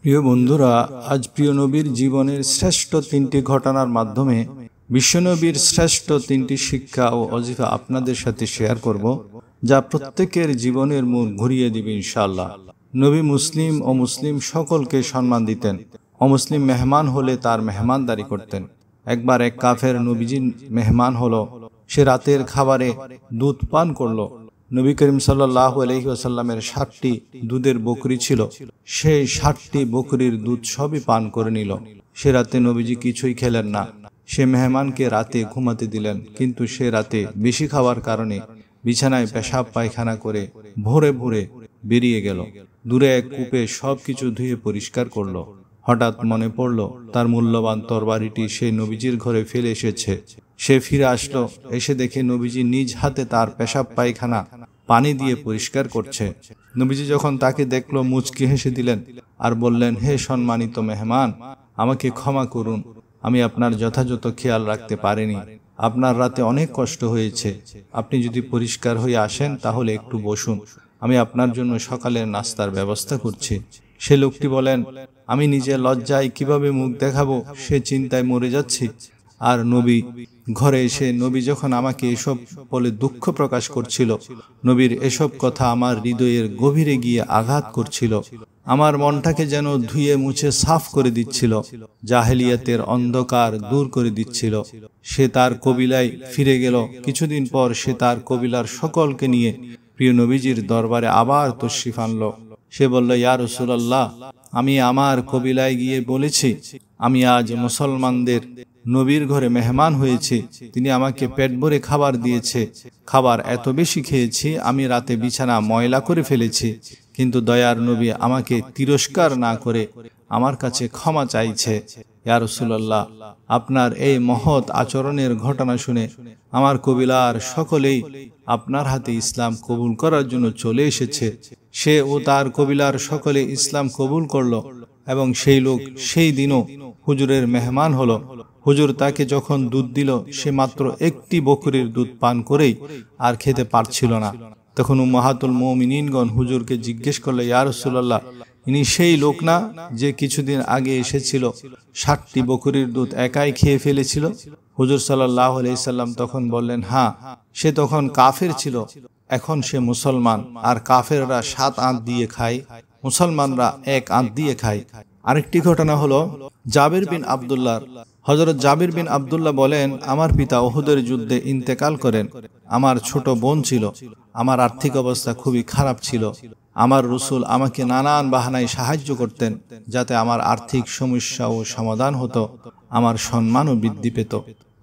প্রিয় বন্ধুরা, আজ প্রিয় নবীর জীবনের শ্রেষ্ঠ তিনটি ঘটনার মাধ্যমে বিশ্বনবীর শ্রেষ্ঠ তিনটি শিক্ষা ও ওজিফা আপনাদের সাথে শেয়ার করব, যা প্রত্যেকের জীবনের মুখ ঘুরিয়ে দিবে ইনশাআল্লাহ। নবী মুসলিম ও মুসলিম সকলকে সম্মান দিতেন। অমুসলিম মেহমান হলে তার মেহমানদারি করতেন। একবার এক কাফের নবীজির মেহমান হলো। সে রাতের খাবারে দুধ পান করলো। নবী করিম সাল্লাল্লাহু আলাইহি ওয়াসাল্লামের 60টি দুধের বকরি ছিল। সেই 60টি বকরির দুধ সবই পান করে নিল। সে রাতে নবীজি কিছুই খেলেন না। সে মেহমানকে রাতে ঘুমাতে দিলেন, কিন্তু সে রাতে বেশি খাওয়ার কারণে বিছানায় পেশাব পায়খানা করে ভোরে ভোরে বেরিয়ে গেল। দূরে এক কূপে সবকিছু ধুয়ে পরিষ্কার করলো। হঠাৎ মনে পড়ল তার মূল্যবান তরবারিটি সে নবীজির ঘরে ফেলে এসেছে। সে ফিরে আসলো। এসে দেখে নবীজি নিজ হাতে তার পেশাব পায়খানা পানি দিয়ে পরিষ্কার করছে। নবীজি যখন তাকে দেখলো, মুচকি হেসে দিলেন আর বললেন, হে সম্মানিত মেহমান, আমাকে ক্ষমা করুন, আমি আপনার যথাযথ খেয়াল রাখতে পারিনি। আপনার রাতে অনেক কষ্ট হয়েছে। আপনি যদি পরিষ্কার হয়ে আসেন তাহলে একটু বসুন, আমি আপনার জন্য সকালের নাস্তার ব্যবস্থা করছি। সে লোকটি বলেন, আমি নিজে লজ্জায় কিভাবে মুখ দেখাবো সে চিন্তায় মরে যাচ্ছি। আর নবী ঘরে এসে নবী যখন আমাকে এসব বলে দুঃখ প্রকাশ করছিল, নবীর এসব কথা আমার হৃদয়ের গভীরে গিয়ে আঘাত করছিল। আমার মনটাকে যেন ধুয়ে মুছে সাফ করে দিচ্ছিল, জাহেলিয়াতের অন্ধকার দূর করে দিচ্ছিল। সে তার কবিলায় ফিরে গেল। কিছুদিন পর সে তার কবিলার সকলকে নিয়ে প্রিয় নবীজির দরবারে আবার তশরিফ আনলো। সে বলল, ইয়া রাসূলুল্লাহ, আমি আমার কবিলায় গিয়ে বলেছি, আমি আজ মুসলমানদের নবীর ঘরে মেহমান হয়েছি। তিনি আমাকে পেট ভরে খাবার দিয়েছে। খাবার এত বেশি খেয়েছি, আমি রাতে বিছানা ময়লা করে ফেলেছি। কিন্তু দয়ার নবী আমাকে তিরস্কার না করে আমার কাছে ক্ষমা চাইছে। ইয়া রাসূলুল্লাহ, আপনার এই মহৎ আচরণের ঘটনা শুনে আমার কবিলার সকলেই আপনার হাতে ইসলাম কবুল করার জন্য চলে এসেছে। সে ও তার কবিলার সকলে ইসলাম কবুল করলো এবং সেই লোক সেই দিনও হুজুরের মেহমান হলো। হুজুর তাকে যখন দুধ দিল, সে মাত্র একটি বকরির দুধ পান করেই আর খেতে পারছিল না। তখন উম্মাহাতুল মুমিনিনগণ হুজুরকে জিজ্ঞেস করলো, ইয়া রাসূলুল্লাহ, ইনি সেই লোক না যে কিছুদিন আগে এসেছিল, 60টি বকরির দুধ একাই খেয়ে ফেলেছিল? হুজুর সাল্লাল্লাহু আলাইহি সাল্লাম তখন বললেন, হ্যাঁ, সে তখন কাফের ছিল, এখন সে মুসলমান। আর কাফেররা 7 আঁত দিয়ে খায়, মুসলমানরা 1 আঁত দিয়ে খায়। আরেকটি ঘটনা হলো জাবির বিন আব্দুল্লাহ। হযরত জাবির বিন আব্দুল্লাহ বলেন, আমার পিতা উহুদের যুদ্ধে ইন্তেকাল করেন। আমার ছোট বোন ছিল। আমার আর্থিক অবস্থা খুবই খারাপ ছিল। আমার রাসূল আমাকে নানান বাহানায় সাহায্য করতেন, যাতে আমার আর্থিক সমস্যাও সমাধান হতো, আমার সম্মানও বৃদ্ধি পেত।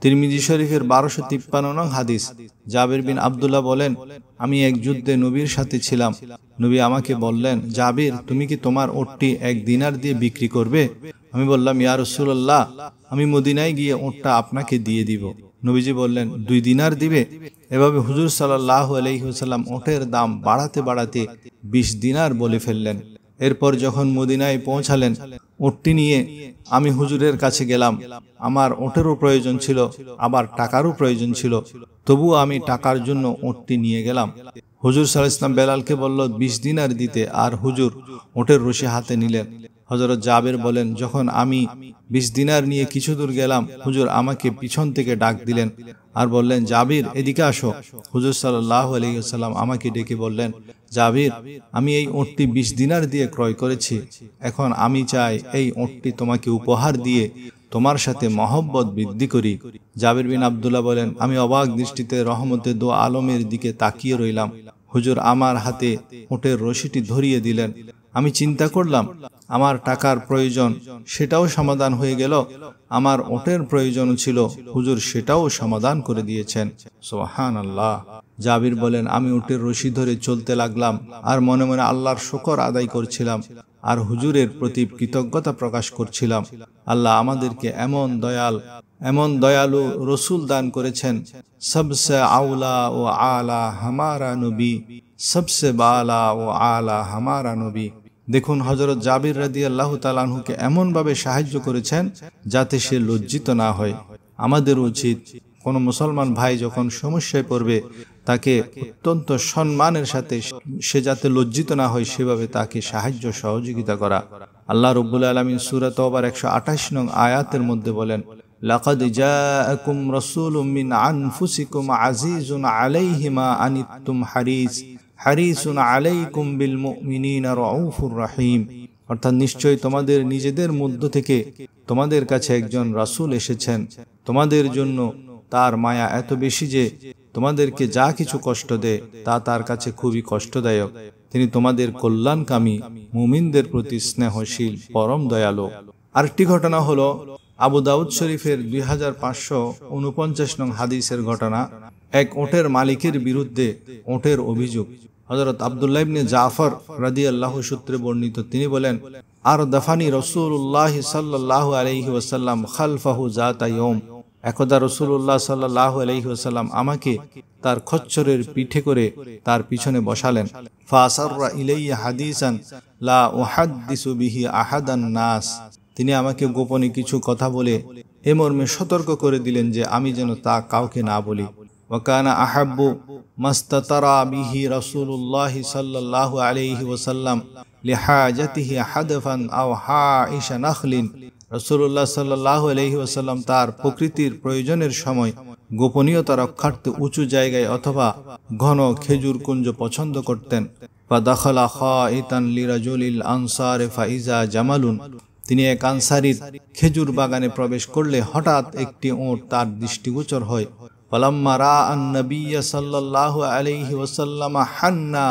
তিরমিজি শরীফের 1253 নং হাদিস। জাবির বিন আব্দুল্লাহ বলেন, আমি এক যুদ্ধে নবীর সাথে ছিলাম। নবী আমাকে বললেন, জাবির, তুমি কি তোমার উটটি 1 দিনার দিয়ে বিক্রি করবে? আমি বললাম, ইয়া রাসূলুল্লাহ, আমি মদিনায় গিয়ে উটটা আপনাকে দিয়ে দিব। নবীজি বললেন, 2 দিনার দিবে? এভাবে হুজুর সাল্লাল্লাহু আলাইহি ওয়াসাল্লাম উটের দাম বাড়াতে বাড়াতে 20 দিনার বলে ফেললেন। এরপর যখন মদিনায় পৌঁছালেন, উটটি নিয়ে আমি হুজুরের কাছে গেলাম। আমার উটেরও প্রয়োজন ছিল, আবার টাকারও প্রয়োজন ছিল। তবুও আমি টাকার জন্য উটটি নিয়ে গেলাম। হুজুর সাল্লাল্লাহু আলাইহি ওয়াসাল্লাম বেলালকে বলল 20 দিনার দিতে, আর হুজুর উটের রশি হাতে নিলেন। হযরত জাবির বলেন, যখন আমি 20 দিনার নিয়ে কিছু দূর গেলাম, হুজুর আমাকে পিছন থেকে ডাক দিলেন আর বললেন, জাবির, এদিকে আসো। হুজুর সাল্লাল্লাহু আলাইহি ওয়াসাল্লাম আমাকে ডেকে বললেন, জাবির, আমি এই উটটি 20 দিনার দিয়ে ক্রয় করেছি। এখন আমি চাই এই উটটি তোমাকে উপহার দিয়ে তোমার সাথে মহব্বত বৃদ্ধি করি। জাবির বিন আব্দুল্লাহ বলেন, আমি অবাক দৃষ্টিতে রহমতে দো আলমের দিকে তাকিয়ে রইলাম। হুজুর আমার হাতে উটের রশিটি ধরিয়ে দিলেন। আমি চিন্তা করলাম, আমার টাকার প্রয়োজন, সেটাও সমাধান হয়ে গেল। আমার উটের প্রয়োজন ছিল, হুজুর সেটাও সমাধান করে দিয়েছেন। সুবহানাল্লাহ। জাবির বলেন, আমি উটের রশি ধরে চলতে লাগলাম আর মনে মনে আল্লাহর শুকর আদায় করছিলাম আর হুজুরের প্রতি কৃতজ্ঞতা প্রকাশ করছিলাম। আল্লাহ আমাদেরকে এমন দয়ালু রসুল দান করেছেন। সবসে আউলা ও আলা হামারা নবী, সবসে বালা ও আলা হামারা নবী। দেখুন, হযরত জাবির রাদিয়াল্লাহু তাআলা আনহুকে এমনভাবে সাহায্য করেছেন যাতে সে লজ্জিত না হয়। আমাদের উচিত কোনো মুসলমান ভাই যখন সমস্যায় পড়বে, তাকে অত্যন্ত সম্মানের সাথে, সে যাতে লজ্জিত না হয় সেভাবে তাকে সাহায্য সহযোগিতা করা। আল্লাহ রাব্বুল আলামিন সূরা তওবার 128 নং আয়াতের মধ্যে বলেন, লাকাদ জাআকুম রাসূলুম মিন আনফুসিকুম আজিজুন আলাইহি মা আনিতুম হারিসুন আলাইকুম বিল মুমিনিনা রাউফুর রহিম। অর্থাৎ নিশ্চয়ই তোমাদের নিজেদের মধ্য থেকে তোমাদের কাছে একজন রাসূল এসেছেন, তোমাদের জন্য তার মায়া এত বেশি যে তোমাদেরকে যা কিছু কষ্ট দেয় তা তার কাছে খুবই কষ্টদায়ক। তিনি তোমাদের কল্যাণকামী, মুমিনদের প্রতি স্নেহশীল, পরম দয়ালু। আরেকটি ঘটনা হলো আবু দাউদ শরীফের 2549 নং হাদিসের ঘটনা। এক ওটের মালিকের বিরুদ্ধে ওটের অভিযোগ। হযরত আব্দুল্লাহ ইবনে জাফর রাদিয়াল্লাহু সূত্রে বর্ণিত, তিনি বলেন, আর দাফানি রাসূলুল্লাহ সাল্লাল্লাহু আলাইহি ওয়াসাল্লাম খালফাহু যাতা ইয়াউম। একদা রাসূলুল্লাহ সাল্লাল্লাহু আলাইহি ওয়াসাল্লাম আমাকে তার খচ্চরের পিঠে করে তার পিছনে বসালেন। ফাসাররা ইলাইয়া হাদিসান লা উহাদ্দিসু বিহি আহাদান নাস। তিনি আমাকে গোপনে কিছু কথা বলে এ মর্মে সতর্ক করে দিলেন যে আমি যেন তা কাউকে না বলি। ওয়া কানা আহাব্বু মাস্তাতারা বিহি রাসূলুল্লাহ সাল্লাল্লাহু আলাইহি ওয়াসাল্লাম লিহাজাতিহি হাদফান আও হাইশা নাখলিন। রাসূলুল্লাহ সাল্লাল্লাহু আলাইহি ওয়াসাল্লাম তার প্রকৃতির প্রয়োজনের সময় গোপনীয়তা রক্ষার্থে উঁচু জায়গায় অথবা ঘন খেজুর কুঞ্জ পছন্দ করতেন। ফাদাখালা খাইতান লিরাজুলিল আনসার ফাইজা জামালুন। তিনি এক আনসারীর খেজুর বাগানে প্রবেশ করলে হঠাৎ একটি ওট তার দৃষ্টিগোচর হয়। ফালাম্মা রাআন নবিয়্য সাল্লাল্লাহু আলাইহি ওয়াসাল্লাম হান্না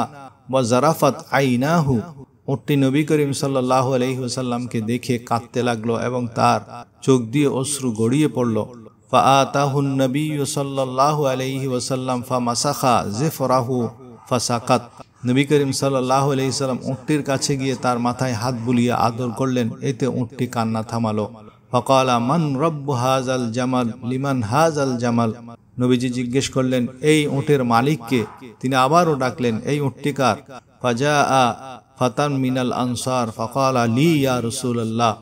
ওয়া জারাফাত আইনাহু। ওটটি নবী করিম সাল্লাল্লাহু আলাইহি ওয়াসাল্লামকে দেখে কাঁদতে লাগলো এবং তার চোখ দিয়ে অশ্রু গড়িয়ে পড়ল। ফাআতাহুন নবিয়্য সাল্লাল্লাহু আলাইহি ওয়াসাল্লাম ফামাসাখা জিফরাহু ফাসাকাত। নবী করিম সাল্লাল্লাহু আলাইহি সাল্লাম উটটির কাছে গিয়ে তার মাথায় হাত বুলিয়ে আদর করলেন, এতে উটটি কান্না থামালো। ফাকালা মান রাব্বু হাযাল জামাল লিমান হাযাল জামাল। নবীজি জিজ্ঞেস করলেন, এই উটের মালিককে? তিনি আবারও ডাকলেন, এই উটটি কার? ফাজাআ ফাতান মিনাল আনসার ফাকালা লি ইয়া রাসূলুল্লাহ।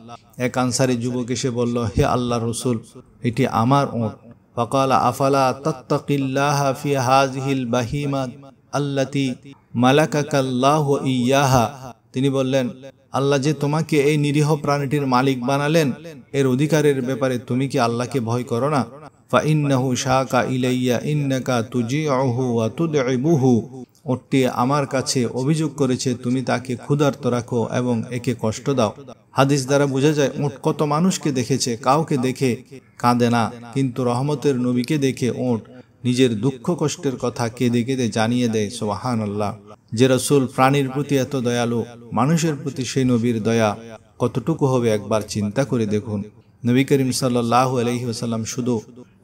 এক আনসারী যুবক এসে বলল, হে আল্লাহর রাসূল, এটি আমার উট। ফাকালা আফালা তাত্তাকিল্লাহা ফি হাযিহিল বাহিমাত আল্লাতী মালাকাকাল্লাহু ইয়্যাহা। তিনি বললেন, আল্লাহ যে তোমাকে এই নিরীহ প্রাণীটির মালিক বানালেন, এর অধিকারের ব্যাপারে তুমি কি আল্লাহকে ভয় করো না? ফাইন্নাহু শাকা ইলাইয়া ইন্নাকা তুজিউহু ওয়া তুদঈবুহু। ওটটি আমার কাছে অভিযোগ করেছে, তুমি তাকে ক্ষুধার্ত রাখো এবং একে কষ্ট দাও। হাদিস দ্বারা বোঝা যায় ওট কত মানুষকে দেখেছে, কাউকে দেখে কাঁদে না, কিন্তু রহমতের নবীকে দেখে ওট নিজের দুঃখ কষ্টের কথা কেঁদে কেঁদে জানিয়ে দেয়। সুবহানাল্লাহ। যে রাসূল প্রাণীর প্রতি এত দয়ালু, মানুষের প্রতি সেই নবীর দয়া কতটুকু হবে একবার চিন্তা করে দেখুন। নবী করিম সাল্লাল্লাহু আলাইহি ওয়াসাল্লাম শুধু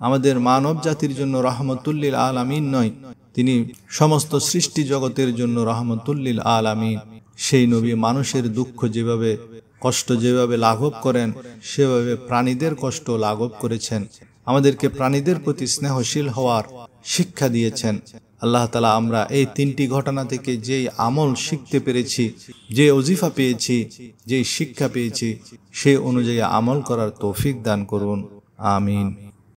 আমাদের মানব জাতির জন্য রহমতুল লিল আলামিন নয়, তিনি সমস্ত সৃষ্টি জগতের জন্য রহমতুল লিল আলামিন। সেই নবী মানুষের দুঃখ যেভাবে, কষ্ট যেভাবে লাঘব করেন, সেভাবে প্রাণীদের কষ্ট লাঘব করেছেন। আমাদেরকে প্রাণীদের প্রতি স্নেহশীল হওয়ার শিক্ষা দিয়েছেন। আল্লাহ তাআলা আমরা এই তিনটি ঘটনা থেকে যেই আমল শিখতে পেরেছি, যে ওজিফা পেয়েছি, যেই শিক্ষা পেয়েছি, সেই অনুযায়ী আমল করার তৌফিক দান করুন। আমিন।